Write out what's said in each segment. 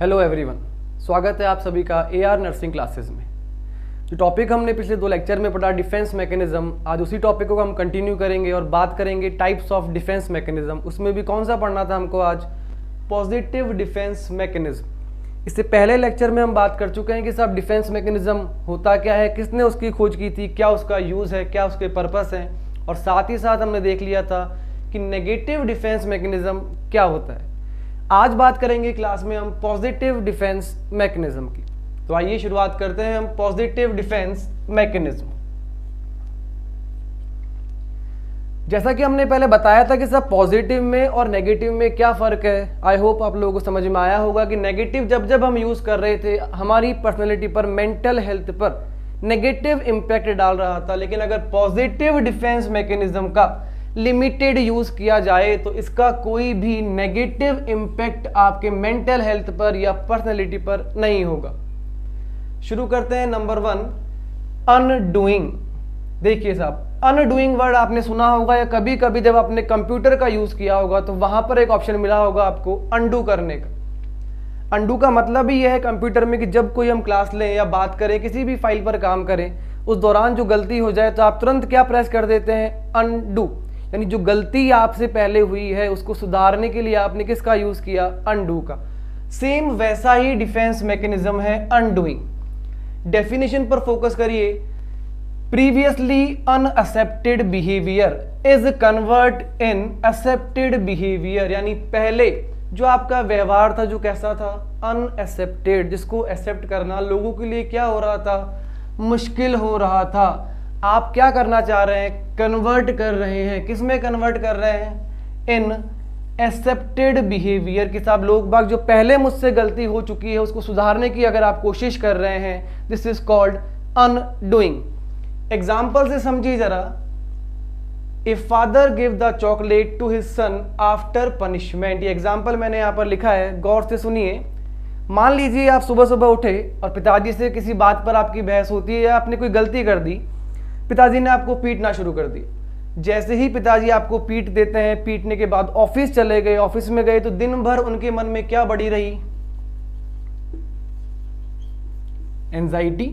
Hello everyone, स्वागत है आप सभी का एआर नर्सिंग क्लासेस में। जो टॉपिक हमने पिछले 2 लेक्चर में पढ़ा डिफेंस मैकेनिज्म, आज उसी टॉपिक को हम कंटिन्यू करेंगे और बात करेंगे टाइप्स ऑफ डिफेंस मैकेनिज्म। उसमें भी कौन सा पढ़ना था हमको आज? Positive defence mechanism. इससे पहले लेक्चर में हम बात कर चुके हैं कि साहब डिफेंस मैकेनिज्म होता क्या है, किसने उसकी खोज की थी, क्या उसका यूज़ है, क्या उसके पर्पस हैं, और साथ ही साथ हमने देख लिया था कि नेगेटिव डिफेंस मैकेनिज्म क्या होता है। आज बात करेंगे क्लास में हम पॉजिटिव डिफेंस मैकेनिज्म की। तो आइए शुरुआत करते हैं हम पॉजिटिव डिफेंस मैकेनिज्म। जैसा कि हमने पहले बताया था कि सब पॉजिटिव में और नेगेटिव में क्या फ़र्क है। आई होप आप लोगों को समझ में आया होगा कि नेगेटिव जब हम यूज़ कर रहे थे हमारी पर्सनैलिटी पर, मेंटल हेल्थ पर नेगेटिव इम्पैक्ट डाल रहा था, लेकिन अगर पॉजिटिव डिफेंस मैकेनिज्म का लिमिटेड यूज़ किया जाए तो इसका कोई भी नेगेटिव इम्पैक्ट आपके मेंटल हेल्थ पर या पर्सनैलिटी पर नहीं होगा। शुरू करते हैं। Number 1, undoing. देखिए साहब, अनडूइंग वर्ड आपने सुना होगा या कभी कभी जब आपने कंप्यूटर का यूज़ किया होगा तो वहाँ पर एक ऑप्शन मिला होगा आपको अनडू करने का। अनडू का मतलब ही यह है कंप्यूटर में कि जब कोई हम क्लास लें या बात करें, किसी भी फाइल पर काम करें, उस दौरान जो गलती हो जाए तो आप तुरंत क्या प्रेस कर देते हैं? अनडू। यानी जो गलती आपसे पहले हुई है उसको सुधारने के लिए आपने किसका यूज़ किया? अनडू का। सेम वैसा ही डिफेंस मैकेनिज्म है अनडूइंग। डेफिनेशन पर फोकस करिए। Previously unaccepted behaviour is convert in accepted behaviour. यानी पहले जो आपका व्यवहार था जो कैसा था? अनएक्सेप्टेड, जिसको एक्सेप्ट करना लोगों के लिए क्या हो रहा था? मुश्किल हो रहा था। आप क्या करना चाह रहे हैं? कन्वर्ट कर रहे हैं। किस में कन्वर्ट कर रहे हैं? इन एक्सेप्टेड बिहेवियर। कि साहब लोग बाग जो पहले मुझसे गलती हो चुकी है उसको सुधारने की अगर आप कोशिश कर रहे हैं, this is called undoing. Example से समझिए जरा। A father give the chocolate to his son after punishment. ये एग्जाम्पल मैंने यहाँ पर लिखा है, गौर से सुनिए। मान लीजिए आप सुबह सुबह उठे और पिताजी से किसी बात पर आपकी बहस होती है या आपने कोई गलती कर दी, पिताजी ने आपको पीटना शुरू कर दिया। जैसे ही पिताजी आपको पीट देते हैं, पीटने के बाद ऑफिस चले गए, ऑफिस में गए तो दिन भर उनके मन में क्या बढ़ी रही? एंजाइटी।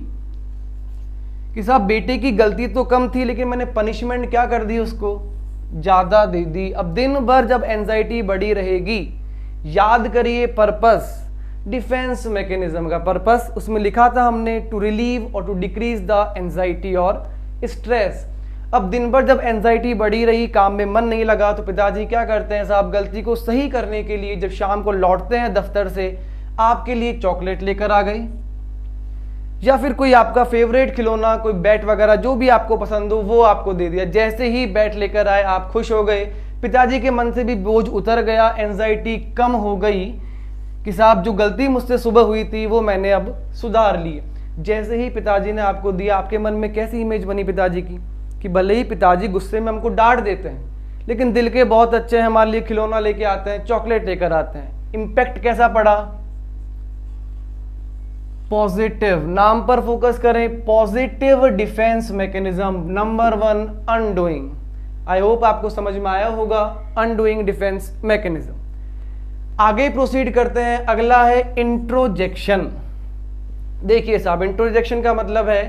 कि साहब बेटे की गलती तो कम थी लेकिन मैंने पनिशमेंट क्या कर दी? उसको ज्यादा दे दी। अब दिन भर जब एंजाइटी बढ़ी रहेगी, याद करिए पर्पस डिफेंस मैकेनिज्म का। पर्पस उसमें लिखा था हमने टू रिलीव और टू डिक्रीज द एंजाइटी और स्ट्रेस। अब दिन भर जब एंजाइटी बढ़ी रही, काम में मन नहीं लगा, तो पिताजी क्या करते हैं साहब? गलती को सही करने के लिए जब शाम को लौटते हैं दफ्तर से, आपके लिए चॉकलेट लेकर आ गई, या फिर कोई आपका फेवरेट खिलौना, कोई बैट वगैरह जो भी आपको पसंद हो वो आपको दे दिया। जैसे ही बैट लेकर आए आप खुश हो गए, पिताजी के मन से भी बोझ उतर गया, एंजाइटी कम हो गई कि साहब जो गलती मुझसे सुबह हुई थी वो मैंने अब सुधार ली। जैसे ही पिताजी ने आपको दिया, आपके मन में कैसी इमेज बनी पिताजी की? कि भले ही पिताजी गुस्से में हमको डांट देते हैं लेकिन दिल के बहुत अच्छे हैं, हमारे लिए खिलौना लेके आते हैं, चॉकलेट लेकर आते हैं। इंपैक्ट कैसा पड़ा? पॉजिटिव। नाम पर फोकस करें, positive defence mechanism. Number 1, undoing. I hope आपको समझ में आया होगा अनडूइंग डिफेंस मैकेनिज्म। आगे प्रोसीड करते हैं। अगला है इंट्रोजेक्शन। देखिए साहब, इंट्रोजेक्शन का मतलब है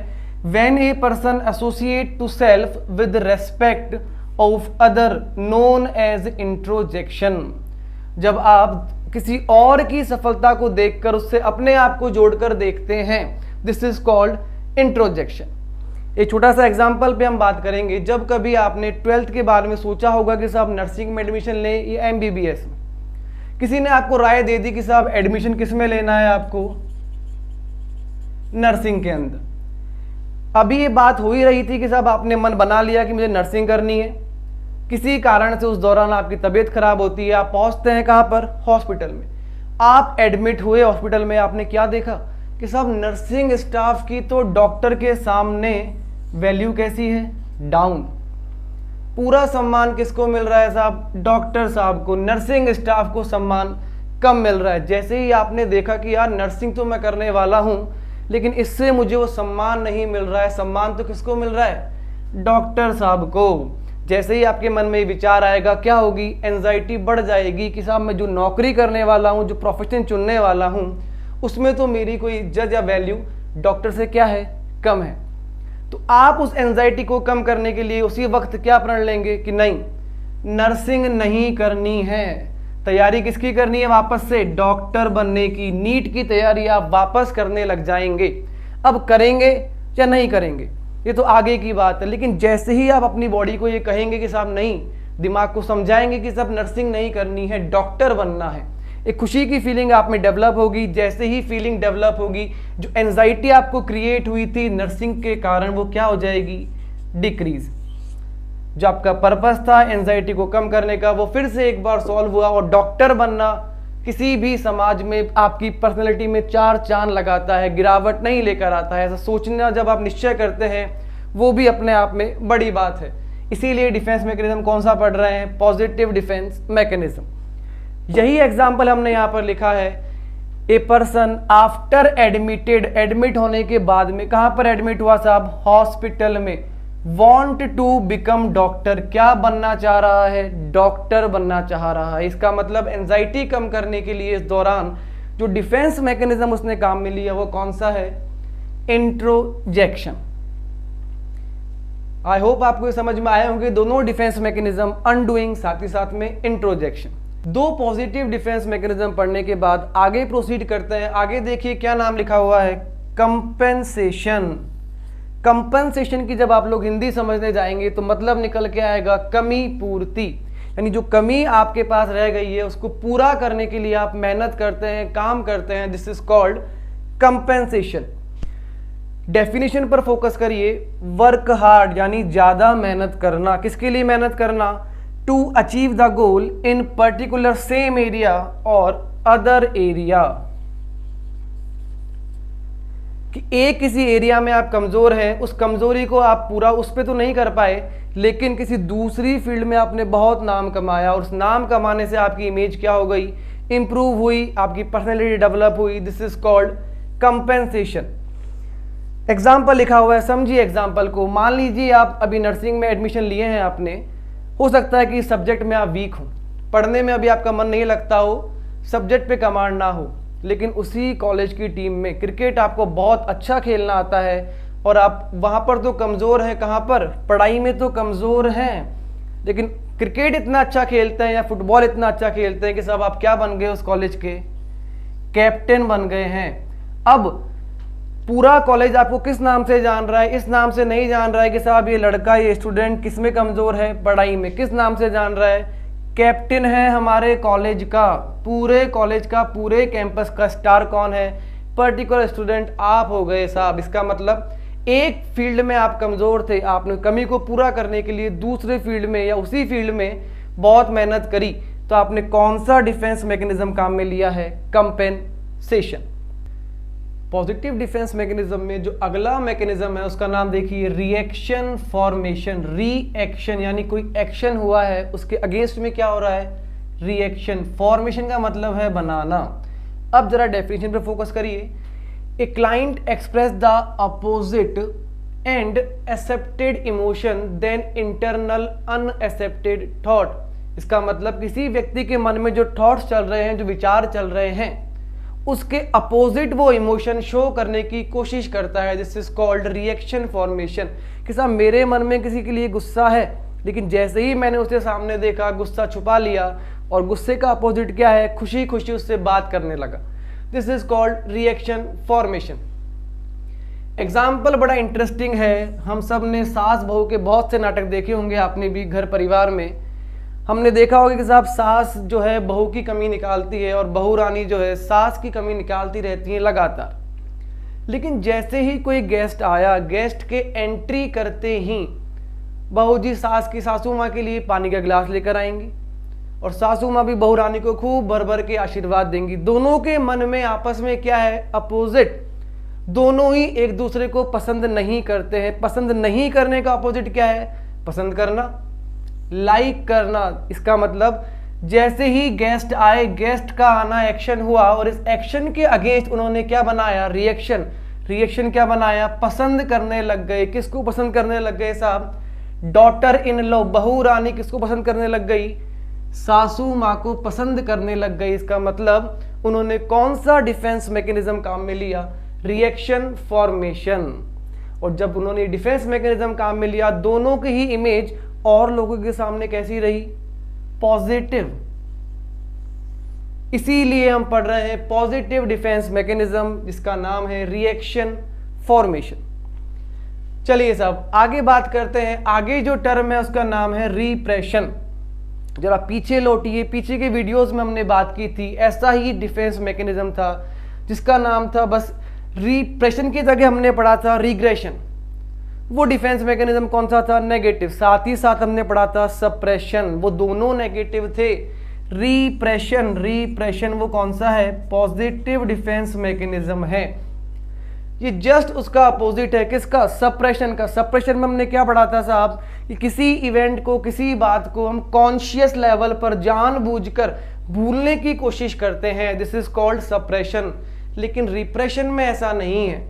when a person associate to self with respect of other, known as introjection. जब आप किसी और की सफलता को देखकर उससे अपने आप को जोड़कर देखते हैं, दिस इज कॉल्ड इंट्रोजेक्शन। एक छोटा सा एग्जाम्पल पे हम बात करेंगे। जब कभी आपने 12th के बारे में सोचा होगा कि साहब नर्सिंग में एडमिशन लें या MBBS में, किसी ने आपको राय दे दी कि साहब एडमिशन किस में लेना है आपको? नर्सिंग के अंदर। अभी ये बात हो ही रही थी कि साहब आपने मन बना लिया कि मुझे नर्सिंग करनी है। किसी कारण से उस दौरान आपकी तबीयत खराब होती है, आप पहुंचते हैं कहां पर? हॉस्पिटल में। आप एडमिट हुए हॉस्पिटल में, आपने क्या देखा कि साहब नर्सिंग स्टाफ की तो डॉक्टर के सामने वैल्यू कैसी है? डाउन। पूरा सम्मान किसको मिल रहा है साहब? डॉक्टर साहब को। नर्सिंग स्टाफ को सम्मान कम मिल रहा है। जैसे ही आपने देखा कि यार नर्सिंग तो मैं करने वाला हूं लेकिन इससे मुझे वो सम्मान नहीं मिल रहा है, सम्मान तो किसको मिल रहा है? डॉक्टर साहब को। जैसे ही आपके मन में ये विचार आएगा, क्या होगी, एंजाइटी बढ़ जाएगी कि साहब मैं जो नौकरी करने वाला हूँ, जो प्रोफेशन चुनने वाला हूँ, उसमें तो मेरी कोई इज्जत या वैल्यू डॉक्टर से क्या है, कम है। तो आप उस एंजाइटी को कम करने के लिए उसी वक्त क्या प्रण लेंगे कि नहीं, नर्सिंग नहीं करनी है, तैयारी किसकी करनी है, वापस से डॉक्टर बनने की, नीट की तैयारी आप वापस करने लग जाएंगे। अब करेंगे या नहीं करेंगे ये तो आगे की बात है, लेकिन जैसे ही आप अपनी बॉडी को ये कहेंगे कि साहब नहीं, दिमाग को समझाएंगे कि सब नर्सिंग नहीं करनी है, डॉक्टर बनना है, एक खुशी की फीलिंग आप में डेवलप होगी। जैसे ही फीलिंग डेवलप होगी, जो एंजाइटी आपको क्रिएट हुई थी नर्सिंग के कारण, वो क्या हो जाएगी, डिक्रीज। जो आपका पर्पस था एंजाइटी को कम करने का, वो फिर से एक बार सॉल्व हुआ। और डॉक्टर बनना किसी भी समाज में आपकी पर्सनैलिटी में 4 चांद लगाता है, गिरावट नहीं लेकर आता है। ऐसा सोचना जब आप निश्चय करते हैं, वो भी अपने आप में बड़ी बात है। इसीलिए डिफेंस मैकेनिज्म कौन सा पढ़ रहे हैं, पॉजिटिव डिफेंस मैकेनिज्म। यही एग्जाम्पल हमने यहाँ पर लिखा है, a person after admitted, admit होने के बाद में, कहाँ पर एडमिट हुआ साहब, हॉस्पिटल में, want to become डॉक्टर, क्या बनना चाह रहा है, डॉक्टर बनना चाह रहा है। इसका मतलब एंजाइटी कम करने के लिए इस दौरान जो डिफेंस मैकेनिज्म उसने काम में लिया वो कौन सा है, इंट्रोजेक्शन। आई होप आपको समझ में आए होंगे दोनों डिफेंस मैकेनिज्म, अनडूइंग साथ ही साथ में इंट्रोजेक्शन। 2 पॉजिटिव डिफेंस मैकेनिज्म पढ़ने के बाद आगे प्रोसीड करते हैं। आगे देखिए क्या नाम लिखा हुआ है, कंपेंसेशन। कंपनसेशन की जब आप लोग हिंदी समझने जाएंगे तो मतलब निकल के आएगा कमी पूर्ति, यानी जो कमी आपके पास रह गई है उसको पूरा करने के लिए आप मेहनत करते हैं, काम करते हैं, this is called compensation. Definition पर फोकस करिए, वर्क हार्ड यानी ज्यादा मेहनत करना। किसके लिए मेहनत करना, to achieve the goal in particular same area और अदर एरिया। कि एक किसी एरिया में आप कमज़ोर हैं, उस कमज़ोरी को आप पूरा उस पर तो नहीं कर पाए, लेकिन किसी दूसरी फील्ड में आपने बहुत नाम कमाया और उस नाम कमाने से आपकी इमेज क्या हो गई, इंप्रूव हुई, आपकी पर्सनैलिटी डेवलप हुई। This is called compensation. Example लिखा हुआ है, समझिए एग्जाम्पल को। मान लीजिए आप अभी नर्सिंग में एडमिशन लिए हैं आपने, हो सकता है कि इस सब्जेक्ट में आप वीक हो, पढ़ने में अभी आपका मन नहीं लगता हो, सब्जेक्ट पे कमांड ना हो, लेकिन उसी कॉलेज की टीम में क्रिकेट आपको बहुत अच्छा खेलना आता है और आप वहाँ पर तो कमज़ोर हैं, कहाँ पर, पढ़ाई में तो कमज़ोर हैं, लेकिन क्रिकेट इतना अच्छा खेलते हैं या फुटबॉल इतना अच्छा खेलते हैं कि साहब आप क्या बन गए, उस कॉलेज के कैप्टन बन गए हैं। अब पूरा कॉलेज आपको किस नाम से जान रहा है, इस नाम से नहीं जान रहा है कि साहब ये लड़का, ये स्टूडेंट किस में कमज़ोर है, पढ़ाई में। किस नाम से जान रहा है, कैप्टन है हमारे कॉलेज का, पूरे कॉलेज का, पूरे कैंपस का स्टार कौन है, पर्टिकुलर स्टूडेंट आप हो गए साहब। इसका मतलब एक फील्ड में आप कमज़ोर थे, आपने कमी को पूरा करने के लिए दूसरे फील्ड में या उसी फील्ड में बहुत मेहनत करी, तो आपने कौन सा डिफेंस मैकेनिज्म काम में लिया है, कंपेंसेशन। पॉजिटिव डिफेंस मैकेनिज्म में जो अगला मैकेनिज्म है उसका नाम देखिए, रिएक्शन फॉर्मेशन। रिएक्शन यानी कोई एक्शन हुआ है, उसके अगेंस्ट में क्या हो रहा है, रिएक्शन। फॉर्मेशन का मतलब है बनाना। अब जरा डेफिनेशन पे फोकस करिए, a client express the opposite and accepted emotion than internal unaccepted thought. इसका मतलब किसी व्यक्ति के मन में जो थॉट्स चल रहे हैं, जो विचार चल रहे हैं, उसके अपोजिट वो इमोशन शो करने की कोशिश करता है। This is called reaction formation. कि साहब मेरे मन में किसी के लिए गुस्सा है, लेकिन जैसे ही मैंने उसे सामने देखा, गुस्सा छुपा लिया और गुस्से का अपोजिट क्या है, खुशी खुशी उससे बात करने लगा। This is called reaction formation. Example बड़ा इंटरेस्टिंग है। हम सब ने सास बहू के बहुत से नाटक देखे होंगे, आपने भी घर परिवार में। हमने देखा होगा कि साहब सास जो है बहू की कमी निकालती है और बहू रानी जो है सास की कमी निकालती रहती है लगातार। लेकिन जैसे ही कोई गेस्ट आया, गेस्ट के एंट्री करते ही बहू जी सास की सासू माँ के लिए पानी का गिलास लेकर आएंगी और सासू माँ भी बहू रानी को खूब भर भर के आशीर्वाद देंगी। दोनों के मन में आपस में क्या है, अपोजिट। दोनों ही एक दूसरे को पसंद नहीं करते हैं। पसंद नहीं करने का अपोजिट क्या है, पसंद करना, लाइक करना। इसका मतलब जैसे ही गेस्ट आए, गेस्ट का आना एक्शन हुआ और इस एक्शन के अगेंस्ट उन्होंने क्या बनाया, रिएक्शन। रिएक्शन क्या बनाया, पसंद करने लग गए। किसको पसंद करने लग गए साहब, डॉटर इन लॉ, बहू रानी किसको पसंद करने लग गई? सासू माँ को पसंद करने लग गई। इसका मतलब उन्होंने कौन सा डिफेंस मैकेनिज्म काम में लिया? Reaction formation. और जब उन्होंने डिफेंस मैकेनिज्म काम में लिया, दोनों की ही इमेज और लोगों के सामने कैसी रही? पॉजिटिव। इसीलिए हम पढ़ रहे हैं पॉजिटिव डिफेंस मैकेनिज्म, जिसका नाम है रिएक्शन फॉर्मेशन। चलिए साहब आगे बात करते हैं। आगे जो टर्म है उसका नाम है रिप्रेशन। जरा पीछे लौटिए, पीछे के वीडियोस में हमने बात की थी, ऐसा ही डिफेंस मैकेनिज्म था जिसका नाम था, बस रिप्रेशन की जगह हमने पढ़ा था रिग्रेशन। वो डिफेंस मैकेनिज्म कौन सा था? नेगेटिव। साथ ही साथ हमने पढ़ा था सप्रेशन, वो दोनों नेगेटिव थे। रिप्रेशन, रिप्रेशन वो कौन सा है? पॉजिटिव डिफेंस मैकेनिज्म है। ये जस्ट उसका अपोजिट है। किसका? सप्रेशन का। सप्रेशन में हमने क्या पढ़ा था साहब? कि किसी इवेंट को, किसी बात को हम कॉन्शियस लेवल पर जानबूझकर भूलने की कोशिश करते हैं, दिस इज कॉल्ड सप्रेशन। लेकिन रिप्रेशन में ऐसा नहीं है।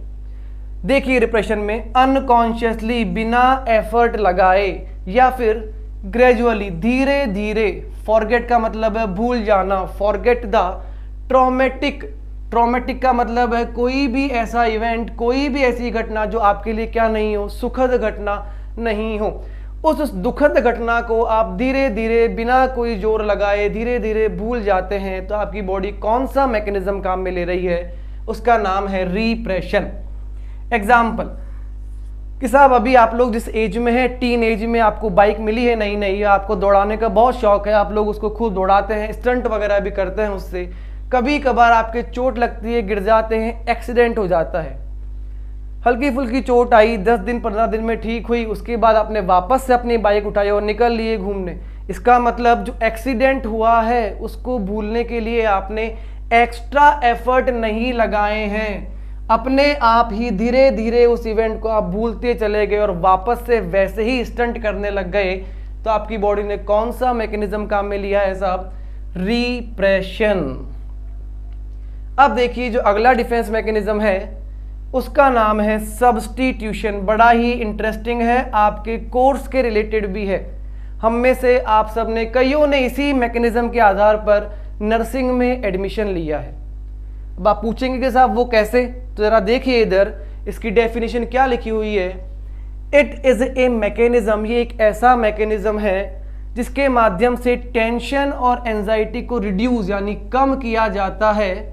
देखिए रिप्रेशन में अनकॉन्शियसली, बिना एफर्ट लगाए या फिर ग्रेजुअली, धीरे धीरे, फॉरगेट का मतलब है भूल जाना, फॉरगेट द ट्रॉमेटिक। ट्रॉमेटिक का मतलब है कोई भी ऐसा इवेंट, कोई भी ऐसी घटना जो आपके लिए क्या नहीं हो? सुखद घटना नहीं हो। उस दुखद घटना को आप धीरे धीरे बिना कोई जोर लगाए धीरे धीरे भूल जाते हैं, तो आपकी बॉडी कौन सा मैकेनिज्म काम में ले रही है? उसका नाम है रिप्रेशन। एग्जाम्पल कि साहब अभी आप लोग जिस एज में है, टीन एज में, आपको बाइक मिली है नई नई, आपको दौड़ाने का बहुत शौक है, आप लोग उसको खुद दौड़ाते हैं, स्टंट वगैरह भी करते हैं उससे। कभी कभार आपके चोट लगती है, गिर जाते हैं, एक्सीडेंट हो जाता है, हल्की फुल्की चोट आई, 10 दिन 15 दिन में ठीक हुई, उसके बाद आपने वापस से अपनी बाइक उठाई और निकल लिए घूमने। इसका मतलब जो एक्सीडेंट हुआ है उसको भूलने के लिए आपने एक्स्ट्रा एफर्ट नहीं लगाए हैं, अपने आप ही धीरे धीरे उस इवेंट को आप भूलते चले गए और वापस से वैसे ही स्टंट करने लग गए। तो आपकी बॉडी ने कौन सा मैकेनिज्म काम में लिया है साहब? रिप्रेशन। अब देखिए जो अगला डिफेंस मैकेनिज्म है उसका नाम है सब्स्टिट्यूशन। बड़ा ही इंटरेस्टिंग है, आपके कोर्स के रिलेटेड भी है। हम में से आप सब ने, कईयों ने इसी मैकेनिज्म के आधार पर नर्सिंग में एडमिशन लिया है। अब आप पूछेंगे कि साहब वो कैसे? तो जरा देखिए इधर, इसकी डेफिनेशन क्या लिखी हुई है। इट इज ए मैकेनिज्म, ये एक ऐसा मैकेनिज्म है जिसके माध्यम से टेंशन और एंजाइटी को रिड्यूस यानी कम किया जाता है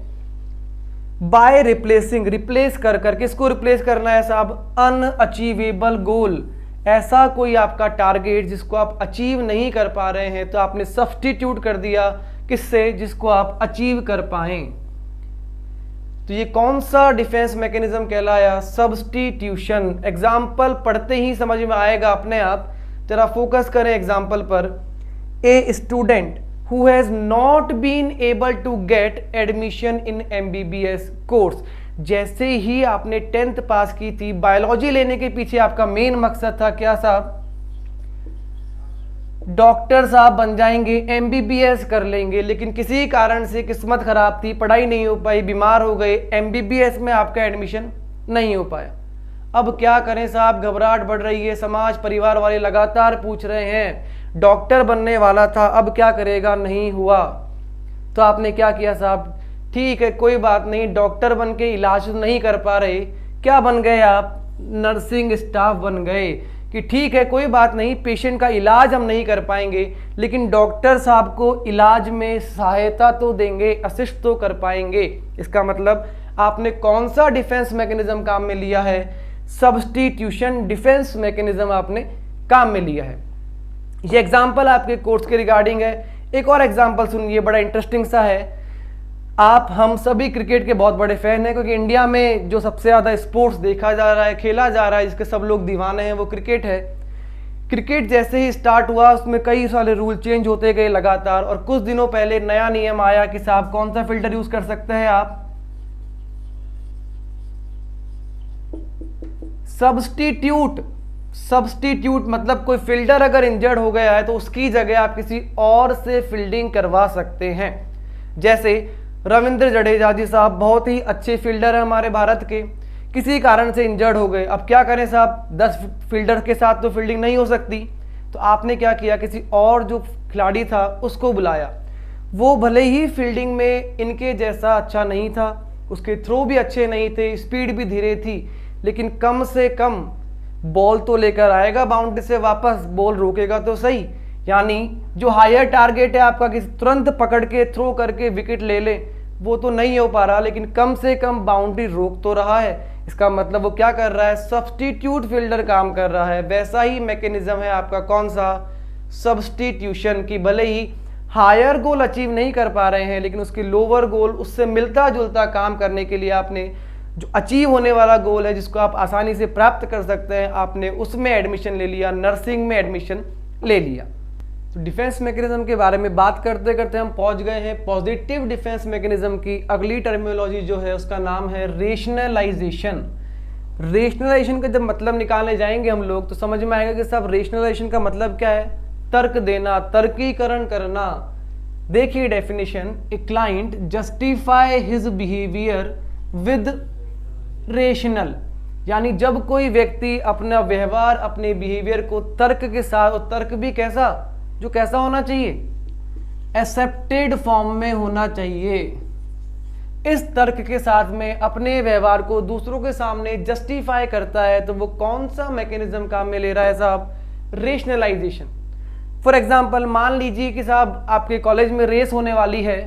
बाय रिप्लेसिंग, रिप्लेस कर कर। किसको रिप्लेस करना है साहब? अनअचीवेबल गोल। ऐसा कोई आपका टारगेट जिसको आप अचीव नहीं कर पा रहे हैं, तो आपने सब्स्टिट्यूट कर दिया किससे? जिसको आप अचीव कर पाएं। तो ये कौन सा डिफेंस मैकेनिज्म कहलाया? सब्स्टिट्यूशन। एग्जाम्पल पढ़ते ही समझ में आएगा अपने आप, जरा फोकस करें एग्जाम्पल पर। A student who has not been able to get admission in MBBS course. जैसे ही आपने 10th पास की थी, बायोलॉजी लेने के पीछे आपका मेन मकसद था क्या साहब? डॉक्टर साहब बन जाएंगे, MBBS कर लेंगे, लेकिन किसी कारण से किस्मत खराब थी, पढ़ाई नहीं हो पाई, बीमार हो गए, MBBS में आपका एडमिशन नहीं हो पाया। अब क्या करें साहब? घबराहट बढ़ रही है, समाज परिवार वाले लगातार पूछ रहे हैं, डॉक्टर बनने वाला था, अब क्या करेगा? नहीं हुआ। तो आपने क्या किया साहब? ठीक है कोई बात नहीं, डॉक्टर बन के इलाज नहीं कर पा रहे, क्या बन गए आप? नर्सिंग स्टाफ बन गए। कि ठीक है कोई बात नहीं, पेशेंट का इलाज हम नहीं कर पाएंगे, लेकिन डॉक्टर साहब को इलाज में सहायता तो देंगे, असिस्ट तो कर पाएंगे। इसका मतलब आपने कौन सा डिफेंस मैकेनिज्म काम में लिया है? सब्स्टिट्यूशन डिफेंस मैकेनिज्म आपने काम में लिया है। ये एग्जाम्पल आपके कोर्स के रिगार्डिंग है। एक और एग्जाम्पल सुनिए, बड़ा इंटरेस्टिंग सा है। आप हम सभी क्रिकेट के बहुत बड़े फैन हैं, क्योंकि इंडिया में जो सबसे ज़्यादा स्पोर्ट्स देखा जा रहा है, खेला जा रहा है, जिसके सब लोग दीवाने हैं, वो क्रिकेट है। क्रिकेट जैसे ही स्टार्ट हुआ उसमें कई सारे रूल चेंज होते गए लगातार, और कुछ दिनों पहले नया नियम आया कि साहब कौन सा फिल्टर यूज कर सकते हैं आप? सब्स्टिट्यूट। सब्स्टिट्यूट मतलब कोई फील्डर अगर इंजर्ड हो गया है तो उसकी जगह आप किसी और से फील्डिंग करवा सकते हैं। जैसे रविंद्र जडेजा जी साहब बहुत ही अच्छे फील्डर हैं हमारे भारत के, किसी कारण से इंजर्ड हो गए, अब क्या करें साहब, 10 फील्डर के साथ तो फील्डिंग नहीं हो सकती, तो आपने क्या किया, किसी और जो खिलाड़ी था उसको बुलाया। वो भले ही फील्डिंग में इनके जैसा अच्छा नहीं था, उसके थ्रो भी अच्छे नहीं थे, स्पीड भी धीरे थी, लेकिन कम से कम बॉल तो लेकर आएगा बाउंड्री से वापस, बॉल रोकेगा तो सही। यानी जो हायर टारगेट है आपका कि तुरंत पकड़ के थ्रो करके विकेट ले ले, वो तो नहीं हो पा रहा, लेकिन कम से कम बाउंड्री रोक तो रहा है। इसका मतलब वो क्या कर रहा है, सब्स्टिट्यूट फील्डर काम कर रहा है। वैसा ही मैकेनिज्म है आपका कौन सा, सब्स्टिट्यूशन की। भले ही हायर गोल अचीव नहीं कर पा रहे हैं, लेकिन उसके लोअर गोल उससे मिलता जुलता काम करने के लिए आपने जो अचीव होने वाला गोल है, जिसको आप आसानी से प्राप्त कर सकते हैं, आपने उसमें एडमिशन ले लिया, नर्सिंग में एडमिशन ले लिया। तो डिफेंस मैकेनिज्म के बारे में बात करते करते हम पहुंच गए हैं पॉजिटिव डिफेंस मैकेनिज्म की अगली टर्मिनोलॉजी जो है उसका नाम है रेशनलाइजेशन। रेशनलाइजेशन का जब मतलब निकालने जाएंगे हम लोग तो समझ में आएगा कि साहब रेशनलाइजेशन का मतलब क्या है, तर्क देना, तर्कीकरण करना। देखिए definition, a client justify his behaviour with rational, यानी जब कोई व्यक्ति अपना व्यवहार, अपने बिहेवियर को तर्क के साथ, और तर्क भी कैसा, जो कैसा होना चाहिए, एक्सेप्टेड फॉर्म में होना चाहिए, इस तर्क के साथ में अपने व्यवहार को दूसरों के सामने जस्टिफाई करता है, तो वो कौन सा मैकेनिज्म काम में ले रहा है साहब, रेशनलाइजेशन। फॉर एग्जाम्पल मान लीजिए कि साहब आपके कॉलेज में रेस होने वाली है,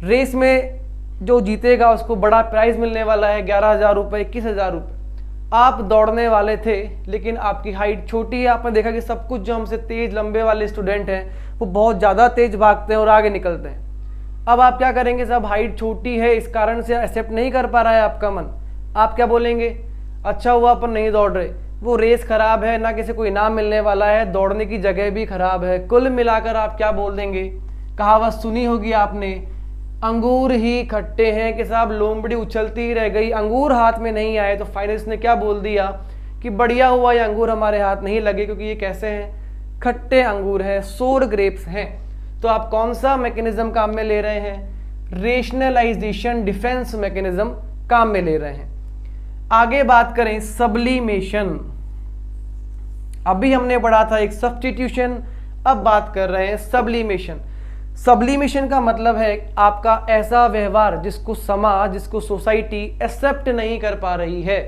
रेस में जो जीतेगा उसको बड़ा प्राइज मिलने वाला है, 11,000 रुपये, 21,000 रुपये। आप दौड़ने वाले थे लेकिन आपकी हाइट छोटी है, आपने देखा कि सब कुछ जो हमसे तेज लंबे वाले स्टूडेंट हैं वो बहुत ज़्यादा तेज भागते हैं और आगे निकलते हैं। अब आप क्या करेंगे साहब, हाइट छोटी है इस कारण से एक्सेप्ट नहीं कर पा रहा है आपका मन, आप क्या बोलेंगे, अच्छा हुआ अपन नहीं दौड़ रहे, वो रेस खराब है, ना किसी को इनाम मिलने वाला है, दौड़ने की जगह भी खराब है। कुल मिलाकर आप क्या बोल देंगे, कहावत सुनी होगी आपने, अंगूर ही खट्टे हैं, कि साहब लोमड़ी उछलती ही रह गई, अंगूर हाथ में नहीं आए। तो फाइनेंस ने क्या बोल दिया कि बढ़िया हुआ ये अंगूर हमारे हाथ नहीं लगे, क्योंकि ये कैसे हैं, खट्टे अंगूर हैं, सोर ग्रेप्स हैं। तो आप कौन सा मैकेनिज्म काम में ले रहे हैं, रेशनलाइजेशन डिफेंस मैकेनिज्म काम में ले रहे हैं। आगे बात करें सब्लिमेशन, अभी हमने पढ़ा था एक सब्स्टिट्यूशन, अब बात कर रहे हैं सब्लिमेशन। सब्लिमेशन का मतलब है आपका ऐसा व्यवहार जिसको समाज, जिसको सोसाइटी एक्सेप्ट नहीं कर पा रही है,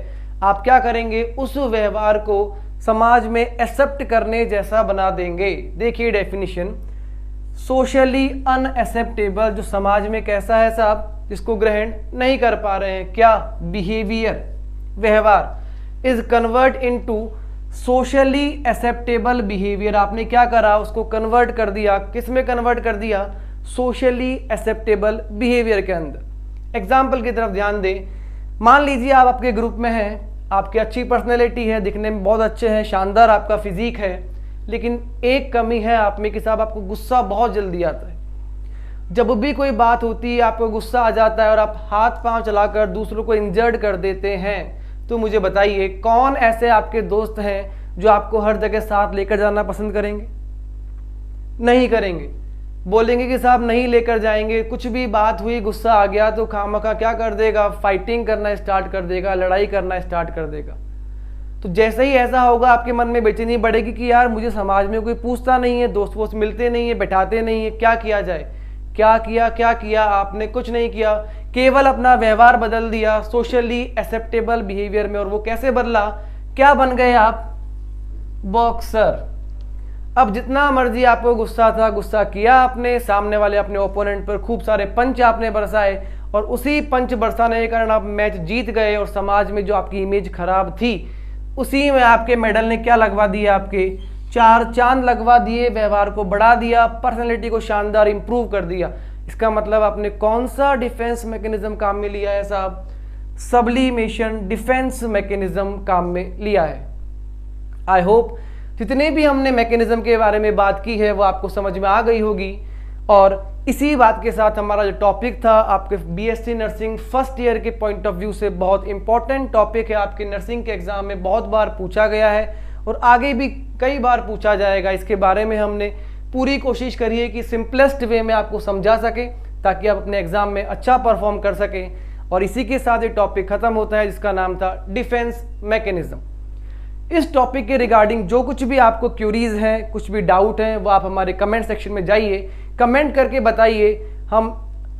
आप क्या करेंगे, उस व्यवहार को समाज में एक्सेप्ट करने जैसा बना देंगे। देखिए डेफिनेशन, सोशली अनएक्सेप्टेबल, जो समाज में कैसा है साहब, जिसको ग्रहण नहीं कर पा रहे हैं, क्या, बिहेवियर, व्यवहार, is convert into socially acceptable behaviour. आपने क्या करा, उसको कन्वर्ट कर दिया, किस में कन्वर्ट कर दिया, सोशली एक्सेप्टेबल बिहेवियर के अंदर। एग्जाम्पल की तरफ ध्यान दें, मान लीजिए आप आपके ग्रुप में हैं, आपकी अच्छी पर्सनैलिटी है, दिखने में बहुत अच्छे हैं, शानदार आपका फिजिक है, लेकिन एक कमी है आप में कि साहब आपको गुस्सा बहुत जल्दी आता है। जब भी कोई बात होती है आपको गुस्सा आ जाता है और आप हाथ पांव चलाकर दूसरों को इंजर्ड कर देते हैं। तो मुझे बताइए कौन ऐसे आपके दोस्त हैं जो आपको हर जगह साथ लेकर जाना पसंद करेंगे, नहीं करेंगे, बोलेंगे कि साहब नहीं लेकर जाएंगे, कुछ भी बात हुई गुस्सा आ गया तो खामखा क्या कर देगा, फाइटिंग करना स्टार्ट कर देगा, लड़ाई करना स्टार्ट कर देगा। तो जैसे ही ऐसा होगा आपके मन में बेचैनी बढ़ेगी कि यार मुझे समाज में कोई पूछता नहीं है, दोस्त वोस्त मिलते नहीं है, बैठाते नहीं है, क्या किया जाए। क्या किया आपने, कुछ नहीं किया, केवल अपना व्यवहार बदल दिया सोशली एक्सेप्टेबल बिहेवियर में। और वो कैसे बदला, क्या बन गए आप, बॉक्सर। अब जितना मर्जी आपको गुस्सा था, गुस्सा किया आपने, सामने वाले अपने ओपोनेंट पर खूब सारे पंच आपने बरसाए और उसी पंच बरसाने के कारण आप मैच जीत गए और समाज में जो आपकी इमेज खराब थी उसी में आपके मेडल ने क्या लगवा दिए, आपके 4 चांद लगवा दिए, व्यवहार को बढ़ा दिया, पर्सनैलिटी को शानदार इंप्रूव कर दिया। इसका मतलब आपने कौन सा डिफेंस मैकेनिज्म काम में लिया है साहब, सब्लिमेशन डिफेंस मैकेनिज्म काम में लिया है। आई होप जितने भी हमने मैकेनिज्म के बारे में बात की है वो आपको समझ में आ गई होगी। और इसी बात के साथ हमारा जो टॉपिक था आपके बीएससी नर्सिंग फर्स्ट ईयर के पॉइंट ऑफ व्यू से बहुत इंपॉर्टेंट टॉपिक है, आपके नर्सिंग के एग्जाम में बहुत बार पूछा गया है और आगे भी कई बार पूछा जाएगा। इसके बारे में हमने पूरी कोशिश करी है कि सिंपलेस्ट वे में आपको समझा सके ताकि आप अपने एग्जाम में अच्छा परफॉर्म कर सकें। और इसी के साथ ये टॉपिक खत्म होता है जिसका नाम था डिफेंस मैकेनिज्म। इस टॉपिक के रिगार्डिंग जो कुछ भी आपको क्यूरीज हैं, कुछ भी डाउट हैं, वो आप हमारे कमेंट सेक्शन में जाइए, कमेंट करके बताइए। हम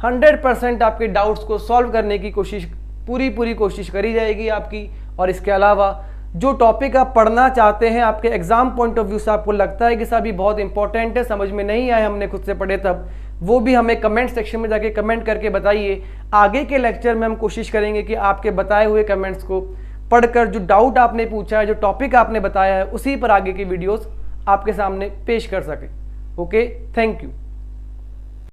100% आपके डाउट्स को सॉल्व करने की कोशिश, पूरी कोशिश करी जाएगी आपकी। और इसके अलावा जो टॉपिक आप पढ़ना चाहते हैं, आपके एग्जाम पॉइंट ऑफ व्यू से आपको लगता है कि साहब ये बहुत इंपॉर्टेंट है, समझ में नहीं आए, हमने खुद से पढ़े तब, वो भी हमें कमेंट सेक्शन में जाके कमेंट करके बताइए। आगे के लेक्चर में हम कोशिश करेंगे कि आपके बताए हुए कमेंट्स को पढ़कर जो डाउट आपने पूछा है, जो टॉपिक आपने बताया है, उसी पर आगे की वीडियोस आपके सामने पेश कर सके। Okay, thank you.